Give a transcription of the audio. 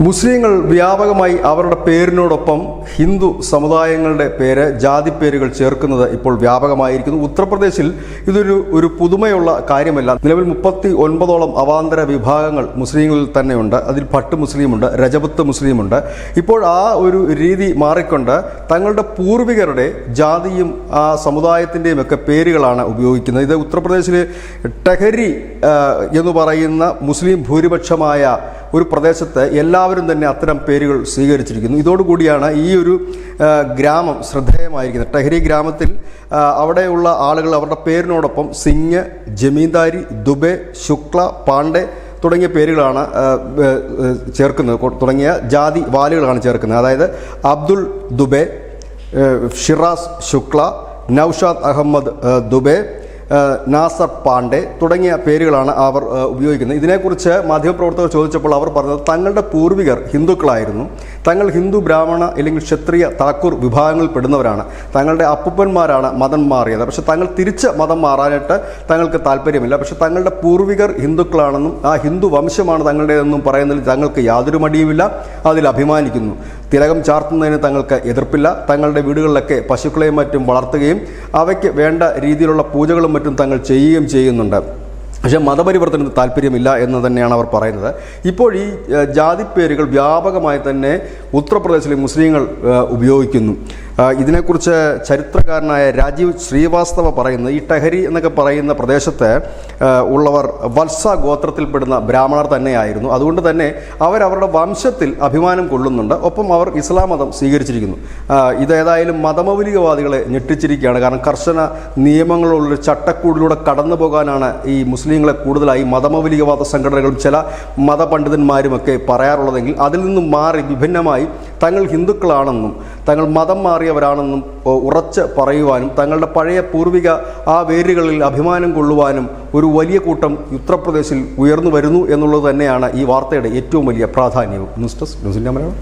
മുസ്ലിങ്ങൾ വ്യാപകമായി അവരുടെ പേരിനോടൊപ്പം ഹിന്ദു സമുദായങ്ങളുടെ പേര് ജാതിപ്പേരുകൾ ചേർക്കുന്നത് ഇപ്പോൾ വ്യാപകമായിരിക്കുന്നു. ഉത്തർപ്രദേശിൽ ഇതൊരു പുതുമയുള്ള കാര്യമല്ല. നിലവിൽ 39ഓളം അവാന്തര വിഭാഗങ്ങൾ മുസ്ലിങ്ങളിൽ തന്നെയുണ്ട്. അതിൽ ഭട്ട് മുസ്ലിമുണ്ട്, രജപുത്ത് മുസ്ലിമുണ്ട്. ഇപ്പോൾ ആ ഒരു രീതി മാറിക്കൊണ്ട് തങ്ങളുടെ പൂർവികരുടെ ജാതിയും ആ സമുദായത്തിൻ്റെയും ഒക്കെ പേരുകളാണ് ഉപയോഗിക്കുന്നത്. ഇത് ഉത്തർപ്രദേശിലെ ടെഹരി എന്ന് പറയുന്ന മുസ്ലിം ഭൂരിപക്ഷമായ ഒരു പ്രദേശത്ത് എല്ലാവരും തന്നെ അത്തരം പേരുകൾ സ്വീകരിച്ചിരിക്കുന്നു. ഇതോടുകൂടിയാണ് ഈ ഒരു ഗ്രാമം ശ്രദ്ധേയമായിരിക്കുന്നത്. ടെഹരി ഗ്രാമത്തിൽ അവിടെയുള്ള ആളുകൾ അവരുടെ പേരിനോടൊപ്പം സിംഗ്, ജമീന്ദാരി, ദുബെ, ശുക്ല, പാണ്ഡെ തുടങ്ങിയ പേരുകളാണ് ചേർക്കുന്നത്. തുടങ്ങിയ ജാതി വാലുകളാണ് ചേർക്കുന്നത്. അതായത് അബ്ദുൾ ദുബെ, ഷിറാസ് ശുക്ല, നൌഷാദ് അഹമ്മദ് ദുബെ, നാസർ പാണ്ഡെ തുടങ്ങിയ പേരുകളാണ് അവർ ഉപയോഗിക്കുന്നത്. ഇതിനെക്കുറിച്ച് മാധ്യമപ്രവർത്തകർ ചോദിച്ചപ്പോൾ അവർ പറഞ്ഞത് തങ്ങളുടെ പൂർവികർ ഹിന്ദുക്കളായിരുന്നു, തങ്ങൾ ഹിന്ദു, ബ്രാഹ്മണ അല്ലെങ്കിൽ ക്ഷത്രിയ, താക്കൂർ വിഭാഗങ്ങളിൽ പെടുന്നവരാണ്, തങ്ങളുടെ അപ്പൂപ്പന്മാരാണ് മതം മാറിയത്. പക്ഷെ തങ്ങൾ തിരിച്ച് മതം മാറാനായിട്ട് തങ്ങൾക്ക് താല്പര്യമില്ല. പക്ഷെ തങ്ങളുടെ പൂർവികർ ഹിന്ദുക്കളാണെന്നും ആ ഹിന്ദു വംശമാണ് തങ്ങളുടേതെന്നും പറയുന്നതിൽ തങ്ങൾക്ക് യാതൊരു മടിയുമില്ല, അതിൽ അഭിമാനിക്കുന്നു. തിലകം ചാർത്തുന്നതിന് തങ്ങൾക്ക് എതിർപ്പില്ല. തങ്ങളുടെ വീടുകളിലൊക്കെ പശുക്കളെയും മറ്റും വളർത്തുകയും അവയ്ക്ക് വേണ്ട രീതിയിലുള്ള പൂജകളും മറ്റും തങ്ങൾ ചെയ്യുകയും ചെയ്യുന്നുണ്ട്. പക്ഷേ മതപരിവർത്തനത്തിന് താല്പര്യമില്ല എന്ന് തന്നെയാണ് അവർ പറയുന്നത്. ഇപ്പോൾ ഈ ജാതിപ്പേരുകൾ വ്യാപകമായി തന്നെ ഉത്തർപ്രദേശിലെ മുസ്ലിങ്ങൾ ഉപയോഗിക്കുന്നു. ഇതിനെക്കുറിച്ച് ചരിത്രകാരനായ രാജീവ് ശ്രീവാസ്തവ പറയുന്നത് ഈ ടെഹരി എന്നൊക്കെ പറയുന്ന പ്രദേശത്ത് ഉള്ളവർ വത്സ ഗോത്രത്തിൽപ്പെടുന്ന ബ്രാഹ്മണർ തന്നെയായിരുന്നു. അതുകൊണ്ട് തന്നെ അവരവരുടെ വംശത്തിൽ അഭിമാനം കൊള്ളുന്നുണ്ട്. ഒപ്പം അവർ ഇസ്ലാം മതം സ്വീകരിച്ചിരിക്കുന്നു. ഇതേതായാലും മതമൗലികവാദികളെ ഞെട്ടിച്ചിരിക്കുകയാണ്. കാരണം കർശന നിയമങ്ങളുള്ളൊരു ചട്ടക്കൂടിലൂടെ കടന്നു പോകാനാണ് ഈ മുസ്ലിങ്ങളെ കൂടുതലായി മതമൗലികവാദ സംഘടനകളും ചില മതപണ്ഡിതന്മാരുമൊക്കെ പറയാറുള്ളതെങ്കിൽ അതിൽ നിന്നും മാറി വിഭിന്നമായി തങ്ങൾ ഹിന്ദുക്കളാണെന്നും തങ്ങൾ മതം മാറിയവരാണെന്നും ഉറച്ച് പറയുവാനും തങ്ങളുടെ പഴയ പൂർവിക ആ വേരുകളിൽ അഭിമാനം കൊള്ളുവാനും ഒരു വലിയ കൂട്ടം ഉത്തർപ്രദേശിൽ ഉയർന്നു വരുന്നു എന്നുള്ളത് തന്നെയാണ് ഈ വാർത്തയുടെ ഏറ്റവും വലിയ പ്രാധാന്യവും. News desk news India Malayalam.